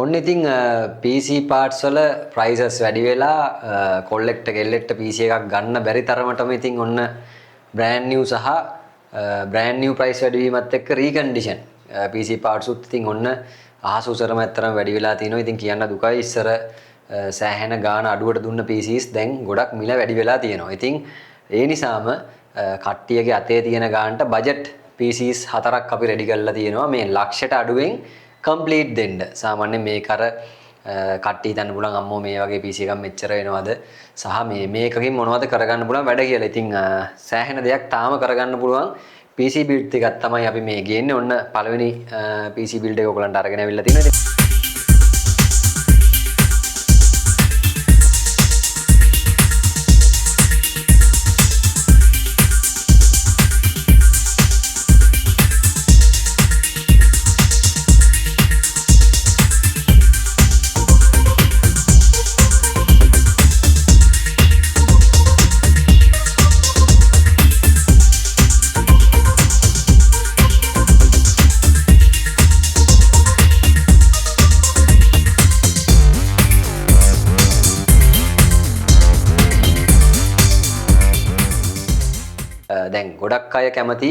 ඔන්න ඉතින් PC parts වල prices වැඩි වෙලා කොල්ලෙක්ට ගෙල්ලෙක්ට PC එකක් ගන්න බැරි තරමටම ඉතින් ඔන්න brand new සහ brand new price වැඩි වීමත් එක්ක recondition PC parts උත් ඉතින් ඔන්න අහස උසරම ඇත්තරම වැඩි වෙලා තිනවා. ඉතින් කියන්න දුකයි ඉස්සර සෑහෙන ගාන අඩුවට දුන්න PCs දැන් ගොඩක් මිල වැඩි වෙලා තියෙනවා. ඉතින් ඒ නිසාම කට්ටියගේ අතේ තියෙන ගානට budget PCs 4ක් අපි රෙඩි කරලා තියෙනවා මේ ලක්ෂයට අඩුවෙන් complete දෙන්න. සාමාන්‍යයෙන් මේක අර කට්ටිය හිතන්න පුළුවන් අම්මෝ මේ වගේ PC එකක් මෙච්චර වෙනවද සහ මේකකින් මොනවද කරගන්න පුළුවන් වැඩ කියලා. ඉතින් සෑහෙන දෙයක් තාම කරගන්න පුළුවන් PC build එකක් තමයි අපි මේ ගේන්නේ. ඔන්න පළවෙනි PC build එක ඔයගලන්ට අරගෙන අවිල්ලා තියෙනවා. දැන් ගොඩක් අය කැමති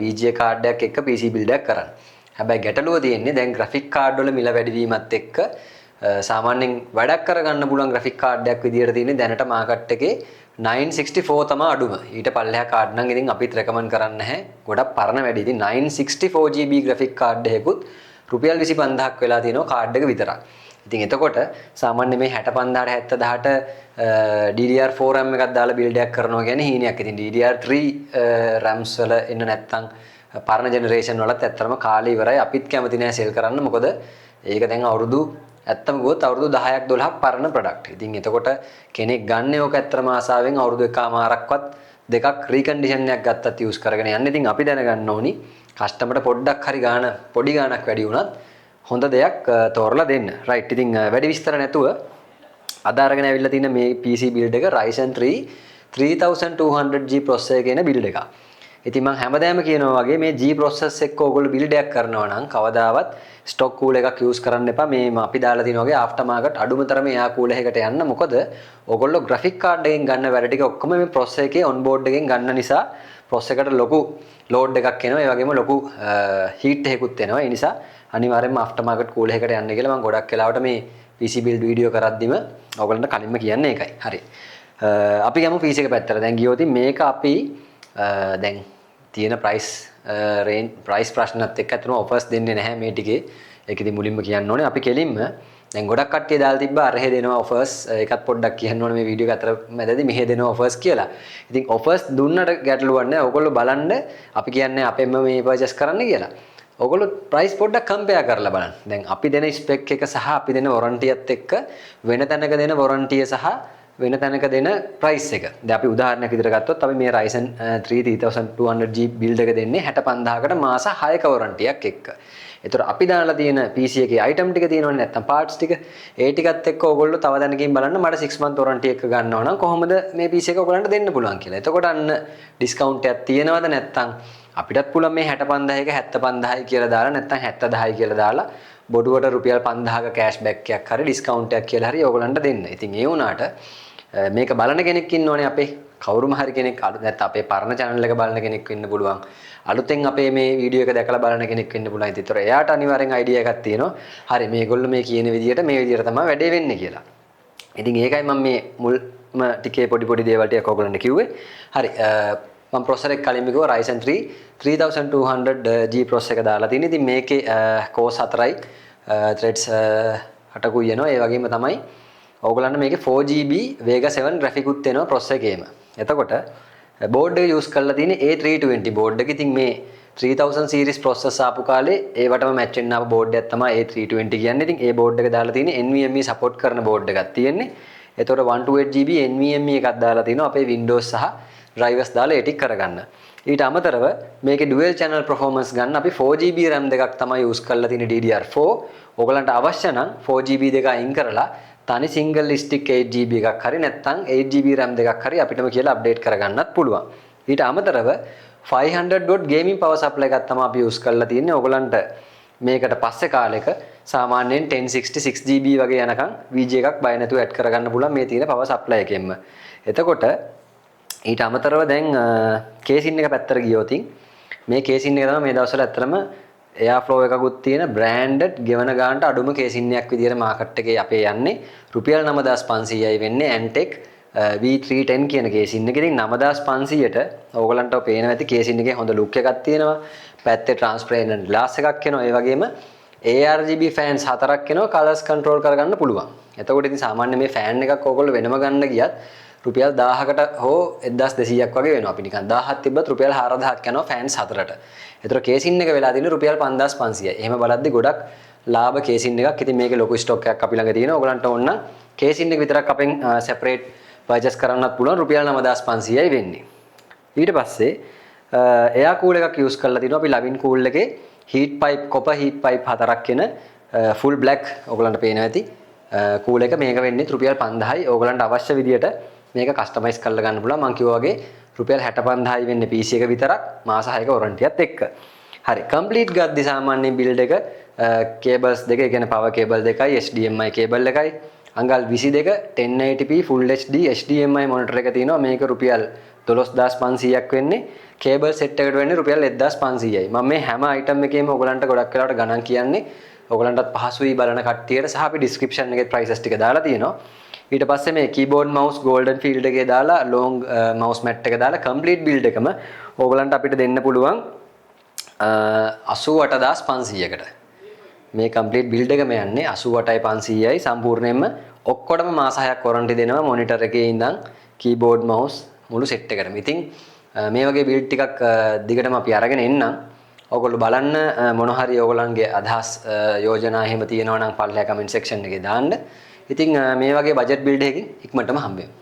VGA කාඩ් එකක් එක්ක PC build එකක් කරන්න. හැබැයි ගැටලුව තියෙන්නේ දැන් graphic card වල මිල වැඩි වීමත් එක්ක සාමාන්‍යයෙන් වැඩක් කරගන්න පුළුවන් graphic card එකක් විදියට තියෙන්නේ දැනට මාකට් එකේ 964 තමයි අඩුම. ඊට පල්ලෙහා කාඩ් නම් ඉතින් අපිත් රෙකමන්ඩ් කරන්නේ නැහැ. ගොඩක් පරණ වැඩි. ඉතින් 964GB graphic card එකකුත් රුපියල් 25000ක් වෙලා තියෙනවා කාඩ් එක විතරක්. ඉතින් එතකොට සාමාන්‍ය මේ 65000ට 70000ට DDR4 RAM එකක් දාලා build එකක් කරනවා කියන්නේ හීනයක්. ඉතින් DDR3 RAMs වල එන්න නැත්තම් පරණ generation වලත් ඇත්තටම කාලේ ඉවරයි. අපිත් කැමති නෑ sell කරන්න. මොකද ඒක දැන් අවුරුදු ඇත්තම ගොත් අවුරුදු 10ක් 12ක් පරණ product. ඉතින් එතකොට කෙනෙක් ගන්න ඕක ඇත්තටම ආසාවෙන් අවුරුදු එකමාරක්වත් දෙකක් recondition එකක් ගත්තත් use කරගෙන යන්න. ඉතින් අපි දැනගන්න ඕනි customer පොඩ්ඩක් හරි ගාන පොඩි ගානක් වැඩි වුණත් හොඳ දෙයක් තෝරලා දෙන්න. right. ඉතින් වැඩි විස්තර නැතුව අද අරගෙන ඇවිල්ලා තියෙන මේ PC build එක Ryzen 3 3200G processor කියන build එකක්. ඉතින් මම හැමදාම කියනවා වගේ මේ G processor එක්ක ඕගොල්ලෝ build එකක් කරනවා නම් කවදාවත් stock cool එකක් use කරන්න එපා. මේ අපි දාලා තියෙන වගේ after market අඩුම තරමේ එයා cool එකකට යන්න. මොකද ඕගොල්ලෝ graphic card එකෙන් ගන්න වැඩ ටික ඔක්කොම මේ processor එකේ on board එකෙන් ගන්න නිසා processor එකට ලොකු load එකක් එනවා. ඒ වගේම ලොකු heat එකකුත් එනවා. ඒ නිසා අනිවාර්යයෙන්ම after market cool එකකට යන්න කියලා මම ගොඩක් වෙලාවට මේ PC build වීඩියෝ කරද්දිම ඔයගලන්ට කලින්ම කියන්නේ ඒකයි. හරි. අපි ගමු PC එක පැත්තට. දැන් ගියොත් මේක අපි දැන් තියෙන price range price ප්‍රශ්නත් එක්ක අතන offers දෙන්නේ නැහැ මේ ටිකේ. ඒක ඉතින් මුලින්ම කියන්න ඕනේ. අපි කෙලින්ම දැන් ගොඩක් කට්ටිය දාලා තිබ්බා අරහෙ දෙනවා offers. ඒකත් පොඩ්ඩක් කියන්න ඕනේ මේ වීඩියෝ එක අතර මැදදී මෙහෙ දෙනවා offers කියලා. ඉතින් offers දුන්නට ගැටලුවක් නැහැ. ඔයගොල්ලෝ බලන්න අපි කියන්නේ අපෙන්ම මේ purchase කරන්න කියලා. ඔයගොල්ලෝ price පොඩ්ඩක් compare කරලා බලන්න. දැන් අපි දෙන spec එක සහ අපි දෙන warranty එකත් එක්ක වෙන තැනක දෙන warranty සහ වෙන තැනක දෙන price එක. දැන් අපි උදාහරණයක් විදිහට ගත්තොත් අපි මේ Ryzen 3 3200G build එක දෙන්නේ 65000කට මාස 6ක warranty එකක් එක්ක. ඒතර අපි දාලා තියෙන PC එකේ item ටික තියෙනවනේ නැත්තම් parts ටික. ඒ ටිකත් එක්ක ඔයගොල්ලෝ තව දැනකින් බලන්න මට 6 month warranty එක ගන්නවා නම් කොහොමද මේ PC එක ඔයගොල්ලන්ට දෙන්න පුළුවන් කියලා. එතකොට අන්න discount එකක් තියෙනවද නැත්තම් අපිටත් පුළුවන් මේ 65000ක 75000යි කියලා දාලා නැත්නම් 70000යි කියලා දාලා බොඩුවට රුපියල් 5000ක කෑෂ් බෑක් එකක් හරි ඩිස්කවුන්ට් එකක් කියලා හරි ඕගලන්ට දෙන්න. ඉතින් ඒ වුණාට මේක බලන කෙනෙක් ඉන්නෝනේ අපේ කවුරුම හරි කෙනෙක් නැත්නම් අපේ පරණ channel එක බලන කෙනෙක් වෙන්න පුළුවන්. අලුතෙන් අපේ මේ වීඩියෝ එක දැකලා බලන කෙනෙක් වෙන්න පුළුවන්. ඒතර එයාට අනිවාර්යෙන් අයිඩියා එකක් තියෙනවා. හරි මේගොල්ලෝ මේ කියන විදිහට මේ විදිහට තමයි වැඩේ වෙන්නේ කියලා. ඉතින් ඒකයි මම මේ මුල්ම ටිකේ පොඩි දේවල් ටිකක් ඕගලන්ට කිව්වේ. හරි මම processor එක කලින්ම කිව්වා Ryzen 3 3200G processor එක දාලා තියෙනවා. ඉතින් මේකේ cores 4යි threads 8කුයි එනවා. ඒ වගේම තමයි ඕගොල්ලන්ට මේකේ 4GB Vega 7 graphic උත් එනවා processor එකේම. එතකොට board එක use කරලා තියෙන්නේ A320 board එක. ඉතින් මේ 3000 series processor ආපු කාලේ ඒවටම match වෙන්න ආපු board එකක් තමයි A320 කියන්නේ. ඉතින් ඒ board එක දාලා තියෙන්නේ NVMe support කරන board එකක් තියෙන්නේ. එතකොට 128GB NVMe එකක් දාලා තිනවා අපේ Windows සහ drivers දාලා edit කරගන්න. ඊට අමතරව මේකේ dual channel performance ගන්න අපි 4GB RAM දෙකක් තමයි use කරලා තියෙන්නේ DDR4. ඔයගලන්ට අවශ්‍ය නම් 4GB දෙක අයින් කරලා තනි single stick 8GB එකක් හරි නැත්නම් 8GB RAM දෙකක් හරි අපිටම කියලා update කරගන්නත් පුළුවන්. ඊට අමතරව 500 watt gaming power supply එකක් තමයි අපි use කරලා තියෙන්නේ. ඔයගලන්ට මේකට පස්සේ කාලෙක සාමාන්‍යයෙන් 1066 GB වගේ යනකම් VG එකක් බය නැතුව ඇඩ් කරගන්න පුළුවන් මේ තියෙන power supply එකෙන්ම. එතකොට ඊට අමතරව දැන් කේසින් එක පැත්තට ගියොත් මේ කේසින් එක තමයි මේ දවස්වල ඇත්තටම එයා ෆ්ලෝ එකකුත් තියෙන බ්‍රෑන්ඩඩ් ගෙවන ගානට අඩුම කේසින් එකක් විදියට මාකට් එකේ අපේ යන්නේ රුපියල් 9500යි වෙන්නේ Antec V310 කියන කේසින් එක. ඉතින් 9500ට ඕගලන්ට පේනවා ඇති කේසින් එකේ හොඳ ලුක් එකක් තියෙනවා. පැත්තේ ට්‍රාන්ස්පරන්ට් ග්ලාස් එකක් එනවා. ඒ වගේම ARGB fans 4ක් එනවා කලර්ස් කන්ට්‍රෝල් කරගන්න පුළුවන්. එතකොට ඉතින් සාමාන්‍ය මේ ෆෑන් එකක් ඕගොල්ලෝ වෙනම ගන්න ගියත් රුපියල් 1000කට හෝ 1200ක් වගේ වෙනවා. අපි නිකන් 1000ක් තිබ්බත් රුපියල් 4000ක් යනවා ෆෑන්ස් 4ට. ඒතර කේසින් එක වෙලා තියෙන්නේ රුපියල් 5500යි. එහෙම බලද්දි ගොඩක් ලාභ කේසින් එකක්. ඉතින් මේකේ ලොකු ස්ටොක් එකක් අපි ළඟ තියෙනවා. ඔයගලන්ට ඕන නම් කේසින් එක විතරක් අපෙන් සෙපරේට් පර්චේස් කරන්නත් පුළුවන්. රුපියල් 9500යි වෙන්නේ. ඊට පස්සේ එයා කූල් එකක් යූස් කරලා තිනවා අපි ලවින් කූල් එකේ heat pipe copper heat pipe 4ක් එන full black ඔයගලන්ට පේනවා ඇති. කූල් එක මේක වෙන්නේ රුපියල් 5000යි. ඕගලන්ට අවශ්‍ය විදියට මේක කස්ටමයිස් කරලා ගන්න පුළුවන්. මම කිව්වා වගේ රුපියල් 65000යි වෙන්නේ PC එක විතරක් මාස 6ක වොරන්ටියත් එක්ක. හරි කම්ප්ලීට් ගද්දි සාමාන්‍ය බිල්ඩ් එක කේබල්ස් දෙක, ඒ කියන්නේ පවර් කේබල් දෙකයි, HDMI කේබල් එකයි, අඟල් 22 1080p full HD HDMI monitor එක තියෙනවා. මේක රුපියල් 12500ක් වෙන්නේ. කේබල් සෙට් එකට වෙන්නේ රුපියල් 1500යි. මම මේ හැම අයිටම් එකේම ඔයගලන්ට ගොඩක් වෙලාවට ගණන් කියන්නේ ඔයගලන්ටත් පහසුයි බලන කට්ටියට සහ අපි ඩිස්ක්‍රිප්ෂන් එකේ ප්‍රයිසස් ටික දාලා තියෙනවා. ඊට පස්සේ මේ කීබෝඩ් මවුස් ගෝල්ඩන් ෆීල්ඩ් එකේ දාලා ලොන්ග් මවුස් මැට් එක දාලා කම්ප්ලීට් බිල්ඩ් එකම ඕගලන්ට අපිට දෙන්න පුළුවන් 88500කට. මේ කම්ප්ලීට් බිල්ඩ් එකම යන්නේ 88500යි සම්පූර්ණයෙන්ම ඔක්කොටම මාස 6ක් වොරන්ටි දෙනවා මොනිටර් එකේ ඉඳන් කීබෝඩ් මවුස් මුළු සෙට් එකටම. ඉතින් මේ වගේ බිල්ඩ් ටිකක් දිගටම අපි අරගෙන එන්නම්. ඔයගොල්ලෝ බලන්න මොන හරි ඔයගොල්ලන්ගේ අදහස් යෝජනා එහෙම තියෙනවා නම් පල්ලෙහා කමෙන්ට් සෙක්ෂන් එකේ දාන්න. ඉතින් මේ වගේ බජට් බිල්ඩ් එකකින් ඉක්මනටම හම්බ වෙමු.